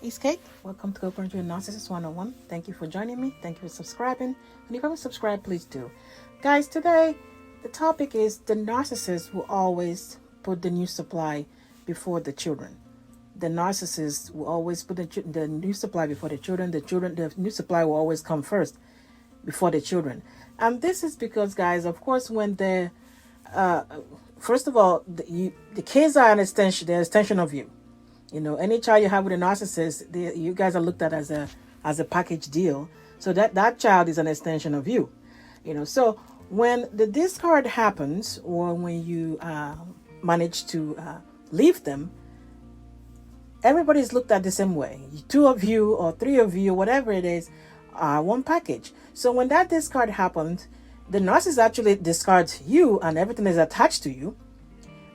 It's Kate. Welcome to Covert Narcissist 101. Thank you for joining me. Thank you for subscribing. And if you haven't subscribed, please do. Guys, today the topic is the narcissist will always put the new supply before the children. The narcissist will always put the new supply before the children. The new supply will always come first before the children. And this is because, guys, of course, when the first of all, the kids are an extension. They're an extension of you. You know, any child you have with a narcissist, you guys are looked at as a package deal. So that child is an extension of you. You know, so when the discard happens, or when you manage to leave them, everybody's looked at the same way. Two of you or three of you, whatever it is, are one package. So when that discard happens, the narcissist actually discards you, and everything is attached to you.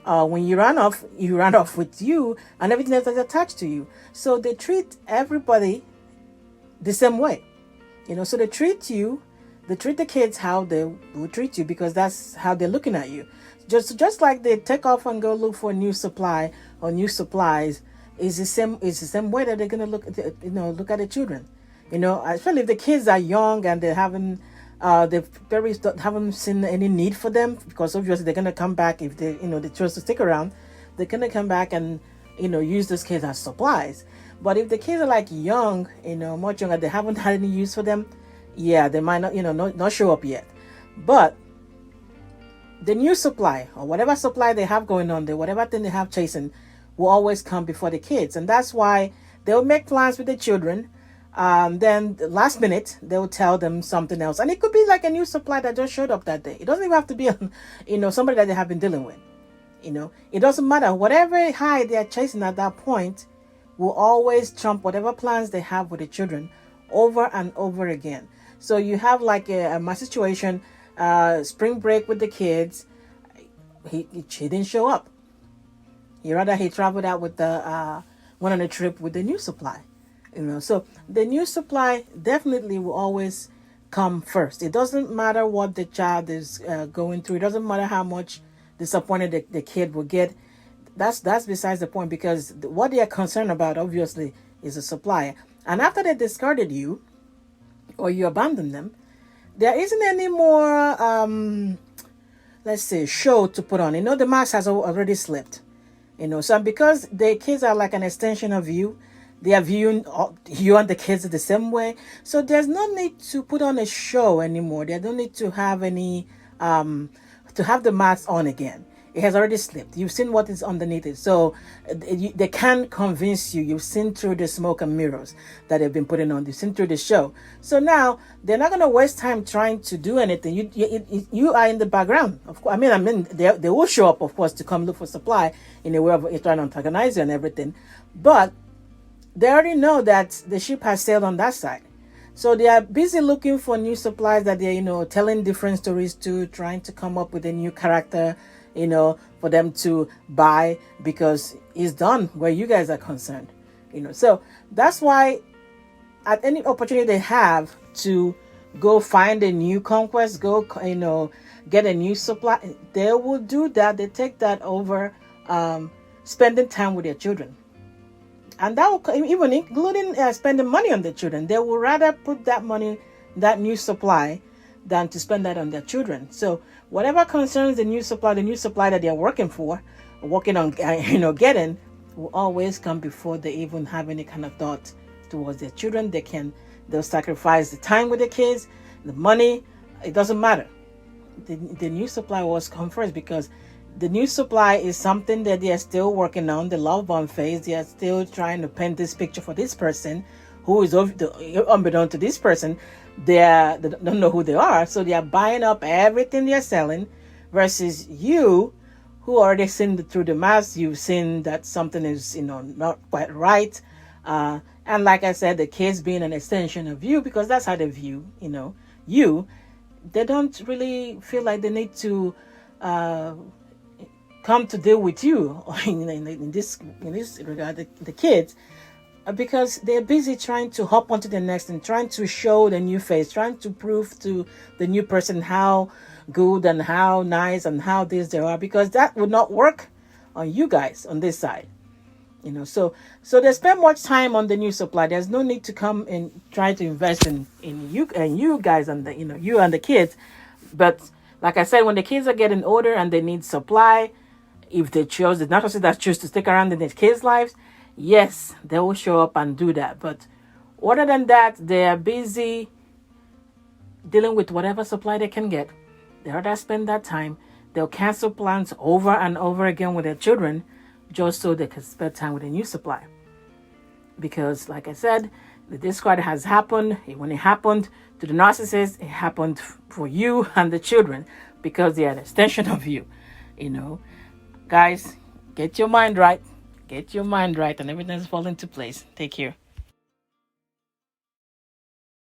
When you run off with you, and everything else is attached to you. So they treat everybody the same way. You know, so they treat the kids how they will treat you, because that's how they're looking at you. Just like they take off and go look for a new supply or new supplies, is the same way that they're gonna look at the children. You know, especially if the kids are young and they haven't seen any need for them, because obviously they're gonna come back if they choose to stick around. They're gonna come back and use those kids as supplies. But if the kids are like young, much younger, they haven't had any use for them, yeah, they might not show up yet. But the new supply, or whatever supply they have going on there, whatever thing they have chasing, will always come before the kids. And that's why they'll make plans with the children. Then last minute they'll tell them something else, and it could be like a new supply that just showed up that day. It doesn't even have to be somebody that they have been dealing with. It doesn't matter. Whatever high they are chasing at that point will always trump whatever plans they have with the children over and over again. So you have like my situation, spring break with the kids. He didn't show up. He traveled out with went on a trip with the new supply. So the new supply definitely will always come first. It doesn't matter what the child is going through. It doesn't matter how much disappointed the kid will get. That's besides the point, because what they are concerned about, obviously, is the supply. And after they discarded you, or you abandon them, there isn't any more, let's say, show to put on. The mask has already slipped. So because the kids are like an extension of you, they are viewing you and the kids the same way. So there's no need to put on a show anymore. They don't need to have any, to have the mask on again. It has already slipped. You've seen what is underneath it. So they can't convince you. You've seen through the smoke and mirrors that they've been putting on. You've seen through the show. So now they're not going to waste time trying to do anything. You are in the background. Of course, I mean, they will show up, of course, to come look for supply in a way of trying to antagonize you and everything. But they already know that the ship has sailed on that side. So they are busy looking for new supplies that they're, telling different stories to, trying to come up with a new character, for them to buy, because it's done where you guys are concerned. So that's why at any opportunity they have to go find a new conquest, go, get a new supply, they will do that. They take that over spending time with their children. And that will even including spending money on their children. They will rather put that money, that new supply, than to spend that on their children. So whatever concerns the new supply that they're working on, getting, will always come before they even have any kind of thought towards their children. They'll sacrifice the time with the kids, the money. It doesn't matter. The new supply will always come first, because the new supply is something that they are still working on, the love bomb phase. They are still trying to paint this picture for this person, who is unbeknown to this person. They don't know who they are, so they are buying up everything they are selling, versus you, who already seen through the mask. You've seen that something is not quite right, and like I said, the kids being an extension of you, because that's how they view you. They don't really feel like they need to come to deal with you in this regard, the kids, because they're busy trying to hop onto the next and trying to show the new face, trying to prove to the new person how good and how nice and how this they are, because that would not work on you guys on this side. So they spend much time on the new supply. There's no need to come and try to invest in you guys and you and the kids. But like I said, when the kids are getting older and they need supply, if they chose, the narcissists that choose to stick around in their kids' lives, yes, they will show up and do that. But other than that, they are busy dealing with whatever supply they can get. They rather spend that time. They'll cancel plans over and over again with their children just so they can spend time with a new supply. Because, like I said, the discard has happened. When it happened to the narcissist, it happened for you and the children because they are an extension of you. Guys, get your mind right. Get your mind right and everything's falling into place. Take care.